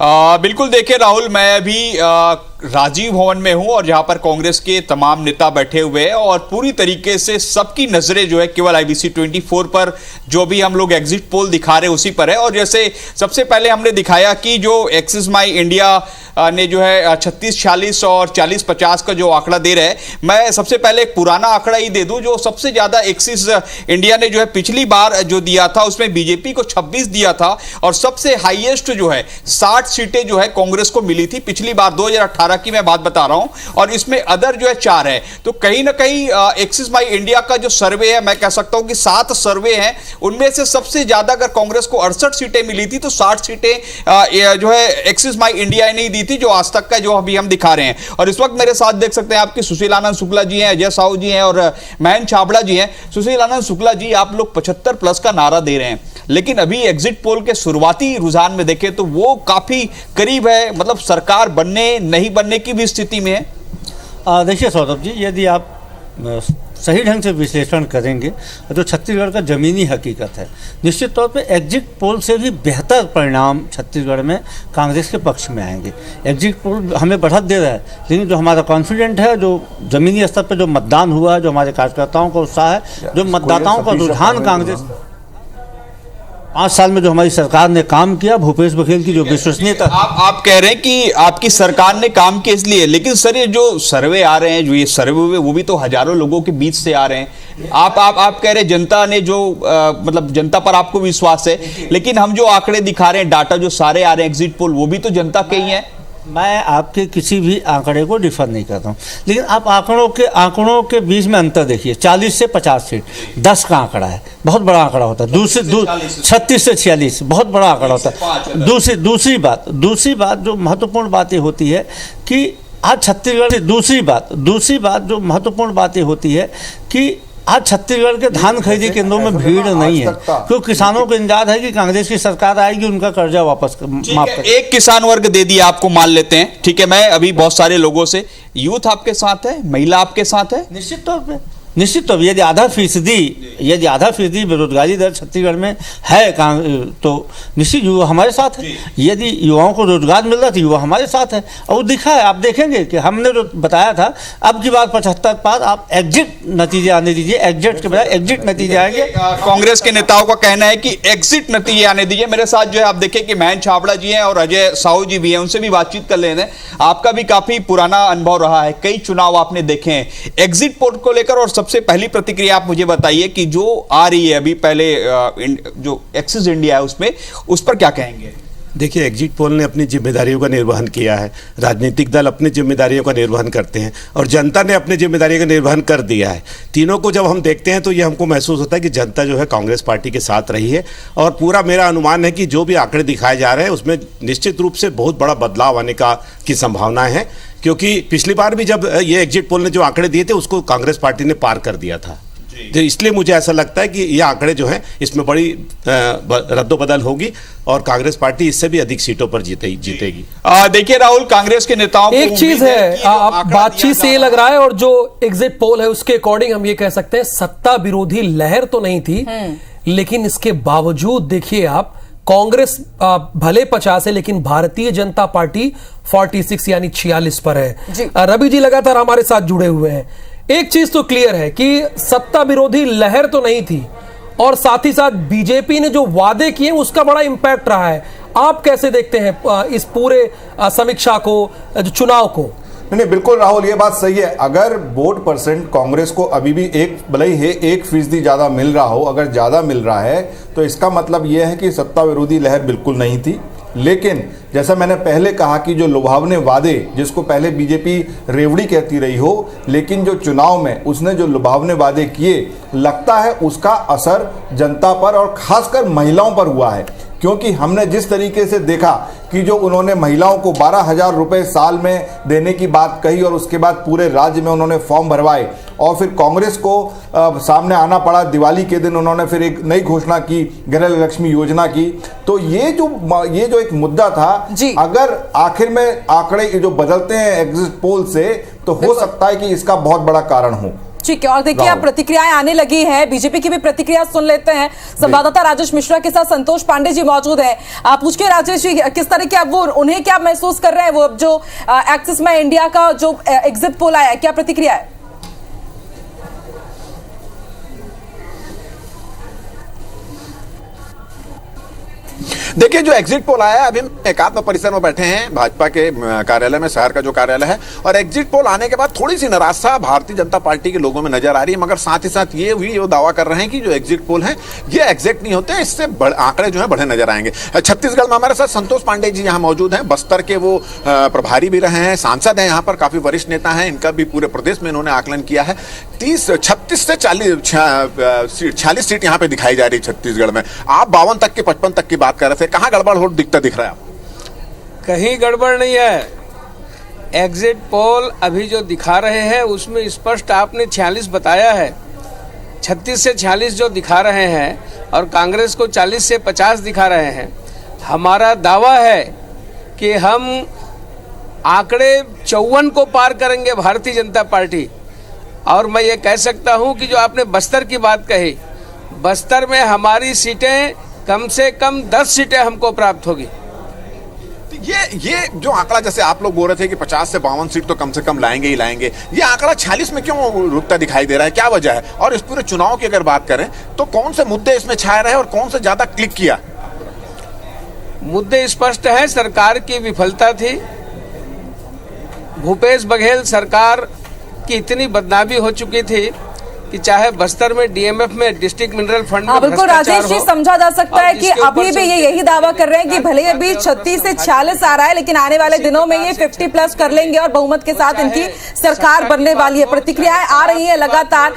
बिल्कुल देखिए राहुल, मैं अभी राजीव भवन में हूं और जहां पर कांग्रेस के तमाम नेता बैठे हुए हैं और पूरी तरीके से सबकी नजरें जो है केवल IBC 24 पर जो भी हम लोग एग्जिट पोल दिखा रहे हैं उसी पर है। और जैसे सबसे पहले हमने दिखाया कि जो एक्सिस माई इंडिया ने जो है 36-46 और 40-50 का जो आंकड़ा दे रहे हैं, मैं सबसे पहले एक पुराना आंकड़ा ही दे दूं। जो सबसे ज्यादा एक्सिस इंडिया ने जो है पिछली बार जो दिया था उसमें बीजेपी को 26 दिया था और सबसे हाईएस्ट जो है 60 सीटें जो है कांग्रेस को मिली थी पिछली बार 2018 की मैं बात बता रहा हूं। और इसमें अदर जो है 4 है। तो कहीं ना कहीं एक्सिस माई इंडिया का जो सर्वे है, मैं कह सकता हूं कि 7 सर्वे हैं, उनमें से सबसे ज्यादा अगर कांग्रेस को 68 सीटें मिली थी तो 60 सीटें जो है एक्सिस माई इंडिया ने दी थी, जो आज तक का जो अभी हम दिखा रहे हैं। और इस वक्त मेरे साथ देख सकते हैं आपके सुशील आनंद शुक्ला जी हैं, अजय साहू जी हैं और महेंद्र छाबड़ा जी हैं। सुशील आनंद शुक्ला जी, आप लोग 75 प्लस का नारा दे रहे हैं, लेकिन अभी एग्जिट पोल के शुरुआती रुझान में देखें तो वो काफी करीब है, मतलब सरकार बनने नहीं बनने की भी स्थिति में है। देखिए सौरभ जी, यदि आप सही ढंग से विश्लेषण करेंगे तो छत्तीसगढ़ का ज़मीनी हकीकत है, निश्चित तौर पे एग्जिट पोल से भी बेहतर परिणाम छत्तीसगढ़ में कांग्रेस के पक्ष में आएंगे। एग्जिट पोल हमें बढ़त दे रहा है, लेकिन जो हमारा कॉन्फिडेंट है, जो ज़मीनी स्तर पर जो मतदान हुआ है, जो हमारे कार्यकर्ताओं का उत्साह है, जो मतदाताओं का रुझान कांग्रेस 5 साल में जो हमारी सरकार ने काम किया, भूपेश बघेल की जो विश्वसनीयता। आप कह रहे हैं कि आपकी सरकार ने काम किया इसलिए, लेकिन सर ये जो सर्वे आ रहे हैं, जो ये सर्वे हुए वो भी तो हजारों लोगों के बीच से आ रहे हैं। आप कह रहे हैं जनता ने जो मतलब जनता पर आपको विश्वास है, लेकिन हम जो आंकड़े दिखा रहे हैं, डाटा जो सारे आ रहे हैं एग्जिट पोल, वो भी तो जनता के ही है। मैं आपके किसी भी आंकड़े को डिफर नहीं करता हूँ, लेकिन आप आंकड़ों के बीच में अंतर देखिए। 40 से 50 सीट 10 का आंकड़ा है, बहुत बड़ा आंकड़ा होता है। 36 से 46 बहुत बड़ा आंकड़ा होता है। दूसरी बात जो महत्वपूर्ण बातें होती है कि आज छत्तीसगढ़ दूसरी बात जो महत्वपूर्ण बातें होती है कि आज छत्तीसगढ़ के धान खरीदी केंद्रों में भीड़ नहीं है, क्योंकि किसानों को इंतजार है कि कांग्रेस की सरकार आएगी, उनका कर्जा वापस माफ कर। एक किसान वर्ग दे दिया आपको, मान लेते हैं, ठीक है। मैं अभी बहुत सारे लोगों से, यूथ आपके साथ है, महिला आपके साथ है, निश्चित तौर पे यदि आधा फीसदी बेरोजगारी दर छत्तीसगढ़ में है तो निश्चित युवा हमारे साथ है। यदि युवाओं को रोजगार मिल रहा है तो युवा हमारे साथ है, और वो दिखा है। आप देखेंगे कि हमने जो बताया था, अब की बार 75 पार आप एग्जिट नतीजे आने दीजिए, एग्जिट के बजाय एग्जिट नतीजे आएंगे। कांग्रेस के नेताओं का कहना है कि एग्जिट नतीजे आने दीजिए। मेरे साथ जो है आप देखें कि महेंद्र छाबड़ा जी हैं और अजय साहू जी भी हैं, उनसे भी बातचीत कर लेते हैं। आपका भी काफी पुराना अनुभव रहा है, कई चुनाव आपने देखे हैं एग्जिट पोल को लेकर, और सबसे पहली प्रतिक्रिया आप मुझे बताइए कि जो आ रही है अभी, पहले जो एक्सिस इंडिया है उसमें, उस पर क्या कहेंगे? देखिए, एग्जिट पोल ने अपनी जिम्मेदारियों का निर्वहन किया है, राजनीतिक दल अपनी जिम्मेदारियों का निर्वहन करते हैं और जनता ने अपनी जिम्मेदारियों का निर्वहन कर दिया है। तीनों को जब हम देखते हैं तो ये हमको महसूस होता है कि जनता जो है कांग्रेस पार्टी के साथ रही है। और पूरा मेरा अनुमान है कि जो भी आंकड़े दिखाए जा रहे हैं उसमें निश्चित रूप से बहुत बड़ा बदलाव आने की संभावना है, क्योंकि पिछली बार भी जब ये एग्जिट पोल ने जो आंकड़े दिए थे उसको कांग्रेस पार्टी ने पार कर दिया था। तो इसलिए मुझे ऐसा लगता है कि ये आंकड़े जो हैं इसमें बड़ी रद्दोबदल होगी और कांग्रेस पार्टी इससे भी अधिक सीटों पर जीतेगी। देखिए राहुल, कांग्रेस के नेताओं एक चीज है, आप बातचीत से ये लग रहा है और जो एग्जिट पोल है उसके अकॉर्डिंग हम ये कह सकते हैं सत्ता विरोधी लहर तो नहीं थी, लेकिन इसके बावजूद देखिए आप, कांग्रेस भले 50 है लेकिन भारतीय जनता पार्टी 46 यानी 46 पर है। रवि जी लगातार हमारे साथ जुड़े हुए हैं। एक चीज तो क्लियर है कि सत्ता विरोधी लहर तो नहीं थी, और साथ ही साथ बीजेपी ने जो वादे किए उसका बड़ा इंपैक्ट रहा है। आप कैसे देखते हैं इस पूरे समीक्षा को, चुनाव को? नहीं, बिल्कुल राहुल, ये बात सही है। अगर वोट परसेंट कांग्रेस को अभी भी भले ही 1% ज्यादा मिल रहा हो, अगर ज्यादा मिल रहा है तो इसका मतलब यह है कि सत्ता विरोधी लहर बिल्कुल नहीं थी। लेकिन जैसा मैंने पहले कहा कि जो लुभावने वादे, जिसको पहले बीजेपी रेवड़ी कहती रही हो, लेकिन जो चुनाव में उसने जो लुभावने वादे किए, लगता है उसका असर जनता पर और खासकर महिलाओं पर हुआ है। क्योंकि हमने जिस तरीके से देखा कि जो उन्होंने महिलाओं को 12,000 रुपये साल में देने की बात कही और उसके बाद पूरे राज्य में उन्होंने फॉर्म भरवाए, और फिर कांग्रेस को सामने आना पड़ा। दिवाली के दिन उन्होंने फिर एक नई घोषणा की, गृह लक्ष्मी योजना की। तो ये जो एक मुद्दा था, अगर आखिर में आंकड़े जो बदलते हैं एग्जिट पोल से, तो हो सकता है कि इसका बहुत बड़ा कारण हो। ठीक है, और देखिए अब प्रतिक्रियाएं आने लगी हैं, बीजेपी की भी प्रतिक्रिया सुन लेते हैं। संवाददाता राजेश मिश्रा के साथ संतोष पांडे जी मौजूद हैं। आप पूछिए राजेश जी, किस तरह के अब वो उन्हें क्या महसूस कर रहे हैं, वो जो एक्सिस में इंडिया का जो एग्जिट पोल आया है, क्या प्रतिक्रिया है? देखिए, जो एग्जिट पोल आया है, अभी हम एकात्म परिसर में बैठे हैं भाजपा के कार्यालय में, शहर का जो कार्यालय है, और एग्जिट पोल आने के बाद थोड़ी सी निराशा भारतीय जनता पार्टी के लोगों में नजर आ रही है, मगर साथ ही साथ ये भी वो दावा कर रहे हैं कि जो एग्जिट पोल है ये एग्जैक्ट नहीं होते, इससे आंकड़े जो है बढ़े नजर आएंगे। छत्तीसगढ़ में हमारे साथ संतोष पांडे जी यहाँ मौजूद हैं, बस्तर के वो प्रभारी भी रहे हैं, सांसद हैं यहाँ पर, काफी वरिष्ठ नेता हैं, इनका भी पूरे प्रदेश में इन्होंने आकलन किया है। 36 से 46 सीट यहाँ पे दिखाई जा रही है छत्तीसगढ़ में। आप 52 तक की 55 तक की बात कर रहे थे, कहाँ गड़बड़ हो दिख रहा है आपको? कहीं गड़बड़ नहीं है। एग्जिट पोल अभी जो दिखा रहे हैं उसमें स्पष्ट आपने 46 बताया है, 36 से 46 जो दिखा रहे हैं और कांग्रेस को 40 से 50 दिखा रहे हैं। हमारा दावा है कि हम आंकड़े 54 को पार करेंगे भारतीय जनता पार्टी। और मैं ये कह सकता हूं कि जो आपने बस्तर की बात कही, बस्तर में हमारी सीटें कम से कम 10 सीटें हमको प्राप्त होगी। ये जो आंकड़ा, जैसे आप लोग बोल रहे थे कि 50 से 52 सीट तो कम से कम लाएंगे ही लाएंगे, ये आंकड़ा 46 में क्यों रुकता दिखाई दे रहा है, क्या वजह है? और इस पूरे चुनाव की अगर बात करें तो कौन से मुद्दे इसमें छाए रहे और कौन से ज्यादा क्लिक किया? मुद्दे स्पष्ट है, सरकार की विफलता थी, भूपेश बघेल सरकार की इतनी बदनामी हो चुकी थी कि चाहे बस्तर में डीएमएफ में डिस्ट्रिक्ट मिनरल फंड में बिल्कुल राजेश जी, समझा जा सकता है कि अभी भी ये यही दावा कर रहे हैं कि भले अभी 36 से 46 आ रहा है, लेकिन आने वाले दिनों में ये 50 प्लस कर लेंगे और बहुमत के साथ इनकी सरकार बनने वाली है। प्रतिक्रियाएं आ रही है लगातार।